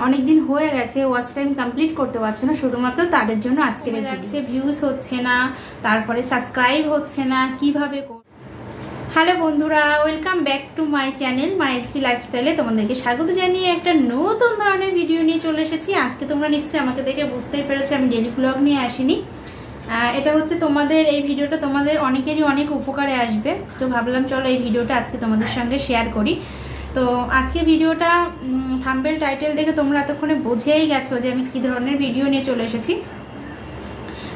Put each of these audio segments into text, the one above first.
অনেক দিন হয়ে গেছে ওয়াচ টাইম কমপ্লিট করতে পারছে না, শুধুমাত্র তাদের জন্য আজকে যাচ্ছে। ভিউজ হচ্ছে না, তারপরে সাবস্ক্রাইব হচ্ছে না, কিভাবে। হ্যালো বন্ধুরা, welcome back to my channel মাইস্ট্রি লাইফস্টাইলে তোমাদেরকে স্বাগত জানিয়ে একটা নতুন ধরনের ভিডিও নিয়ে চলে এসেছি। আজকে তোমরা নিশ্চয়ই আমাকে দেখে বুঝতেই পেরেছো আমি ডেইলি ব্লগ নিয়ে আসিনি। এটা হচ্ছে তোমাদের এই ভিডিওটা তোমাদের অনেকেরই অনেক উপকারে আসবে, তো ভাবলাম চলো এই ভিডিওটা আজকে তোমাদের সঙ্গে শেয়ার করি। তো আজকে ভিডিওটা থাম্বনেল টাইটেল দেখে তোমরা এতক্ষণে বুঝেই গেছো যে আমি কী ধরনের ভিডিও নিয়ে চলে এসেছি।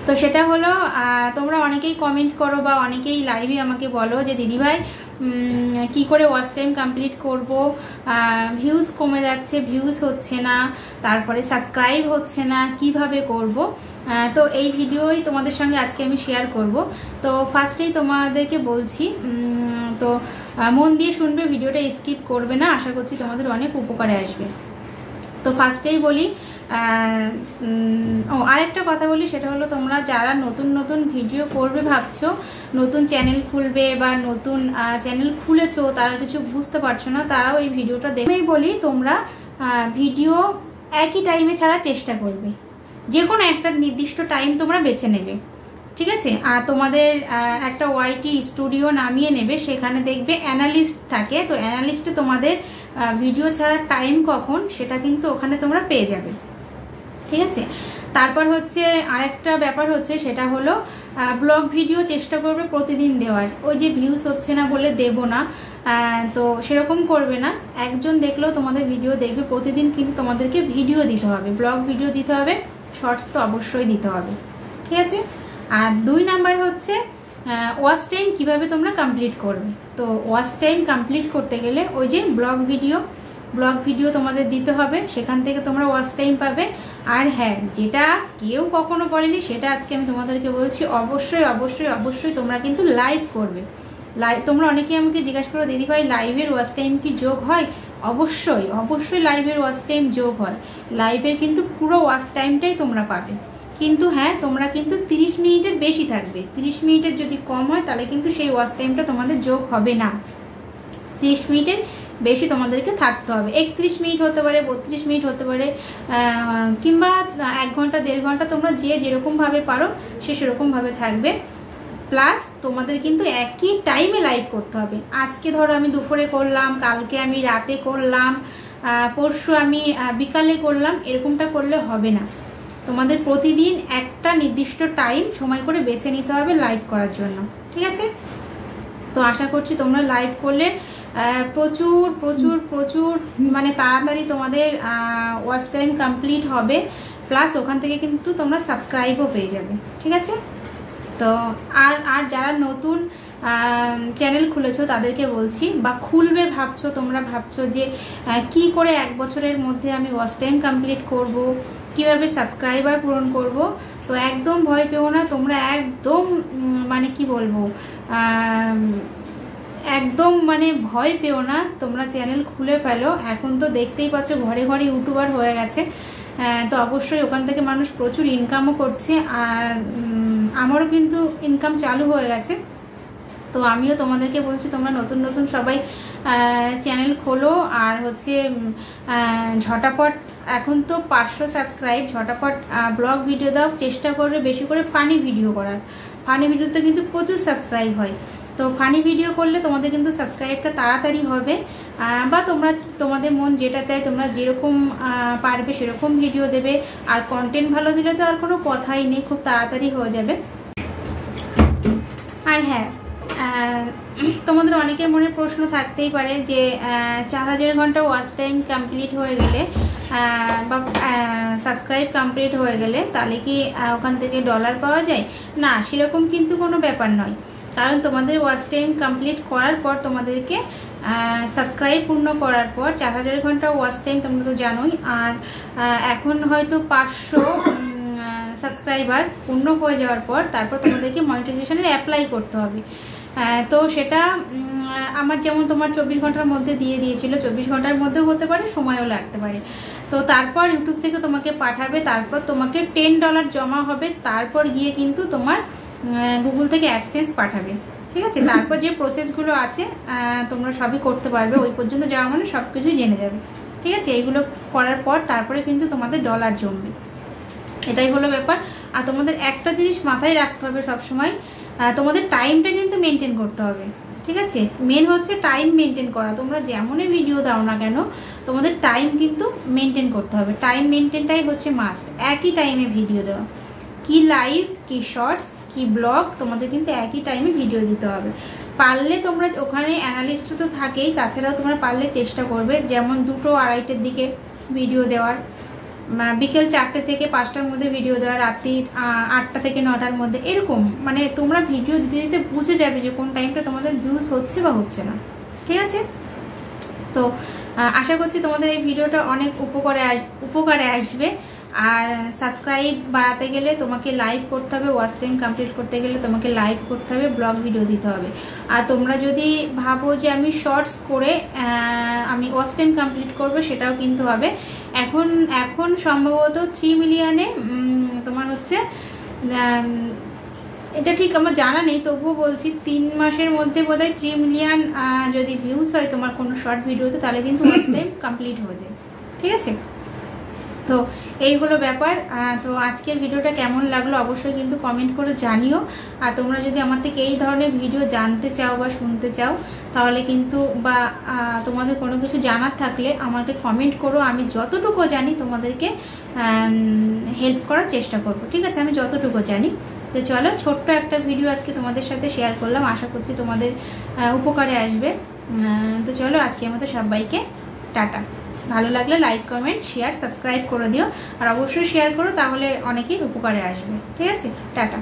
তো সেটা হলো তোমরা অনেকেই কমেন্ট করো বা অনেকেই লাইভে আমাকে বলো যে দিদিভাই কি করে ওয়াচ টাইম কমপ্লিট করব, ভিউজ কমে যাচ্ছে, ভিউজ হচ্ছে না, তারপরে সাবস্ক্রাইব হচ্ছে না, কিভাবে করব। তো এই ভিডিওই তোমাদের সঙ্গে আজকে আমি শেয়ার করব। তো ফার্স্টেই তোমাদেরকে বলছি, তো মন দিয়ে শুনবে, ভিডিওটা স্কিপ করবে না, আশা করছি তোমাদের অনেক উপকারে আসবে। তো ফার্স্টেই বলি, আরেকটা কথা বলি, সেটা হলো তোমরা যারা নতুন নতুন ভিডিও করবে ভাবছো, নতুন চ্যানেল খুলবে বা নতুন চ্যানেল খুলেছো, তারা কিছু বুঝতে পারছো না, তারাও এই ভিডিওটা দেখেই বলি তোমরা ভিডিও একই টাইমে ছাড়ার চেষ্টা করবে, যে কোনো একটা নির্দিষ্ট টাইম তোমরা বেছে নেবে, ঠিক আছে। আর তোমাদের একটা ওয়াইটি স্টুডিও নামিয়ে নেবে, সেখানে দেখবে অ্যানালিস্ট থাকে, তো অ্যানালিস্টে তোমাদের ভিডিও ছাড়ার টাইম কখন সেটা কিন্তু ওখানে তোমরা পেয়ে যাবে, ঠিক আছে। তারপর হচ্ছে আরেকটা ব্যাপার হচ্ছে, সেটা হলো ব্লগ ভিডিও চেষ্টা করবে প্রতিদিন দেওয়ার। ওই যে ভিউজ হচ্ছে না বলে দেব না, তো সেরকম করবে না। একজন দেখলেও তোমাদের ভিডিও দেখবে, প্রতিদিন কিন্তু তোমাদেরকে ভিডিও দিতে হবে, ব্লগ ভিডিও দিতে হবে, শর্টস তো অবশ্যই দিতে হবে, ঠিক আছে। আর 2 নাম্বার হচ্ছে ওয়াচ টাইম কিভাবে তোমরা কমপ্লিট করবে। তো ওয়াচ টাইম কমপ্লিট করতে গেলে ওই যে ব্লগ ভিডিও তোমাদের দিতে হবে, সেখান থেকে তোমরা ওয়াচ টাইম পাবে। আর হ্যাঁ, যেটা কেউ কখনো বলেনি সেটা আজকে আমি তোমাদেরকে বলছি, অবশ্যই অবশ্যই অবশ্যই তোমরা কিন্তু লাইভ করবে। তোমরা অনেকেই আমাকে জিজ্ঞাসা করো দিদিভাই লাইভের ওয়াচ টাইম কি যোগ হয়? অবশ্যই অবশ্যই লাইভের ওয়াচ টাইম যোগ হয়, লাইভের কিন্তু পুরো ওয়াচ টাইমটাই তোমরা পাবে। কিন্তু হ্যাঁ, তোমরা কিন্তু 30 মিনিটের বেশি থাকবে, 30 মিনিটের যদি কম হয় তাহলে কিন্তু সেই ওয়াচ টাইমটা তোমাদের যোগ হবে না। 30 মিনিটের বেশি তোমাদেরকে থাকতে হবে, 31 মিনিট হতে পারে, 32 মিনিট হতে পারে, কিংবা 1 ঘন্টা 1.5 ঘন্টা, তোমরা যে যেরকমভাবে পারো সে সেরকমভাবে থাকবে। প্লাস তোমাদের কিন্তু একই টাইমে লাইভ করতে হবে। আজকে ধরো আমি দুপুরে করলাম, কালকে আমি রাতে করলাম, পরশু আমি বিকালে করলাম, এরকমটা করলে হবে না। তোমাদের প্রতিদিন একটা নির্দিষ্ট টাইম সময় করে বেছে নিতে হবে লাইভ করার জন্য, ঠিক আছে। তো আশা করছি তোমরা লাইভ করলে প্রচুর প্রচুর প্রচুর মানে তাড়াতাড়ি তোমাদের ওয়াচ টাইম কমপ্লিট হবে, প্লাস ওখান থেকে কিন্তু তোমরা সাবস্ক্রাইবও পেয়ে যাবে, ঠিক আছে। তো আর যারা নতুন চ্যানেল খুলেছো তাদেরকে বলছি, বা খুলবে ভাবছো, তোমরা ভাবছো যে কি করে 1 বছরের মধ্যে আমি ওয়াচ টাইম কমপ্লিট করব, কিভাবে সাবস্ক্রাইবার পূরণ করব। তো একদম ভয় পেও না তোমরা, একদম মানে কি বলবো, একদম মানে ভয় পেও না, তোমরা চ্যানেল খুলে ফেলো। এখন তো দেখতেই পাচ্ছ ঘরে ঘরে ইউটিউবার হয়ে গেছে, তো অবশ্যই ওখান থেকে মানুষ প্রচুর ইনকামও করছে, আর আমারও কিন্তু ইনকাম চালু হয়ে গেছে। তো আমিও তোমাদেরকে বলছি তোমরা নতুন নতুন সবাই চ্যানেল খোলো, আর হচ্ছে ঝটাপট, এখন তো 500 সাবস্ক্রাইব, ঝটাপট ব্লগ ভিডিও দাও, চেষ্টা করবে বেশি করে ফানি ভিডিও করার। ফানি ভিডিওতে কিন্তু প্রচুর সাবস্ক্রাইব হয়, তো ফানি ভিডিও করলে তোমাদের কিন্তু সাবস্ক্রাইবটা তাড়াতাড়ি হবে। বা তোমাদের মন যেটা চাই, তোমরা যেরকম পারবে সেরকম ভিডিও দেবে, আর কন্টেন্ট ভালো দিলে তো আর কোনো কথাই নেই, খুব তাড়াতাড়ি হয়ে যাবে। আর হ্যাঁ, তোমাদের অনেকের মনে প্রশ্ন থাকতেই পারে যে 4000 ঘন্টা ওয়াচ টাইম কমপ্লিট হয়ে গেলে বা সাবস্ক্রাইব কমপ্লিট হয়ে গেলে তাহলে কি ওখান থেকে ডলার পাওয়া যায়? না, সেরকম কিন্তু কোনো ব্যাপার নয়, কারণ তোমাদের ওয়াচ টাইম কমপ্লিট করার পর তোমাদেরকে সাবস্ক্রাইব পূর্ণ করার পর 4000 ঘন্টা ওয়াচ টাইম তোমরা তো জানোই, আর এখন হয়তো 500 সাবস্ক্রাইবার পূর্ণ হয়ে যাওয়ার পর তারপর তোমাদেরকে মনিটাইজেশনের অ্যাপ্লাই করতে হবে। তো সেটা আমার যেমন তোমার 24 ঘন্টার মধ্যে দিয়ে দিয়েছিল, 24 ঘন্টার মধ্যেও হতে পারে, সময়ও লাগতে পারে। তো তারপর ইউটিউব থেকে তোমাকে পাঠাবে, তারপর তোমাকে $10 জমা হবে, তারপর গিয়ে কিন্তু তোমার গুগল থেকে অ্যাডসেন্স পাঠাবে, ঠিক আছে। তারপর যে প্রসেসগুলো আছে তোমরা সবই করতে পারবে, ওই পর্যন্ত যাওয়া মানে সব কিছুই জেনে যাবে। ঠিক আছে? এইগুলো করার পর তারপরে কিন্তু তোমাদের ডলার জমবে, এটাই হলো ব্যাপার। আর তোমাদের একটা জিনিস মাথায় রাখতে হবে সবসময়, তোমাদের টাইমটা কিন্তু মেনটেন করতে হবে, ঠিক আছে? মেন হচ্ছে টাইম মেনটেন করা। তোমরা যেমনই ভিডিও দাও না কেন তোমাদের টাইম কিন্তু মেনটেন করতে হবে, টাইম মেনটেনটাই হচ্ছে মাস্ট। একই টাইমে ভিডিও দেওয়া, কি লাইভ কি শর্টস কি ব্লগ, তোমাদের কিন্তু একই টাইমে ভিডিও দিতে হবে। পারলে তোমরা ওখানে অ্যানালিস্ট তো থাকেই, তাছাড়াও তোমরা পারলে চেষ্টা করবে যেমন 2-2:30-র দিকে ভিডিও দেওয়ার, বিকেল 4টে থেকে 5টার মধ্যে ভিডিও দেওয়া, রাত্রি 8টা থেকে 9টার মধ্যে, এরকম। মানে তোমরা ভিডিও দিতে দিতে বুঝে যাবে যে কোন টাইমটা তোমাদের ভিউজ হচ্ছে বা হচ্ছে না, ঠিক আছে? তো আশা করছি তোমাদের এই ভিডিওটা অনেক উপকারে আসবে। আর সাবস্ক্রাইব বাড়াতে গেলে তোমাকে লাইভ করতে হবে, ওয়াচ টাইম কমপ্লিট করতে গেলে তোমাকে লাইভ করতে হবে, ব্লগ ভিডিও দিতে হবে। আর তোমরা যদি ভাবো যে আমি শর্টস করে আমি ওয়াচ টাইম কমপ্লিট করবো, সেটাও কিন্তু হবে। এখন সম্ভবত 3 মিলিয়নে তোমার হচ্ছে, এটা ঠিক আমার জানা নেই, তবুও বলছি 3 মাসের মধ্যে বোধহয় 3 মিলিয়ন যদি ভিউজ হয় তোমার কোনো শর্ট ভিডিওতে, তাহলে কিন্তু ওয়াচ টাইম কমপ্লিট হয়ে যায়, ঠিক আছে? তো এই হলো ব্যাপার। তো আজকের ভিডিওটা কেমন লাগলো অবশ্যই কিন্তু কমেন্ট করে জানিও। আর তোমরা যদি আমার থেকে এই ধরনের ভিডিও জানতে চাও বা শুনতে চাও, তাহলে কিন্তু বা তোমাদের কোনো কিছু জানার থাকলে আমাকে কমেন্ট করো, আমি যতটুকু জানি তোমাদেরকে হেল্প করার চেষ্টা করব, ঠিক আছে? আমি যতটুকু জানি। তো চলো, ছোট্ট একটা ভিডিও আজকে তোমাদের সাথে শেয়ার করলাম, আশা করছি তোমাদের উপকারে আসবে। তো চলো, আজকে আমাদের সবাইকে টাটা। ভালো লাগলে লাইক কমেন্ট শেয়ার সাবস্ক্রাইব করে দিও, আর অবশ্যই শেয়ার করো, তাহলে অনেকেই উপকারে আসবে, ঠিক আছে? টাটা।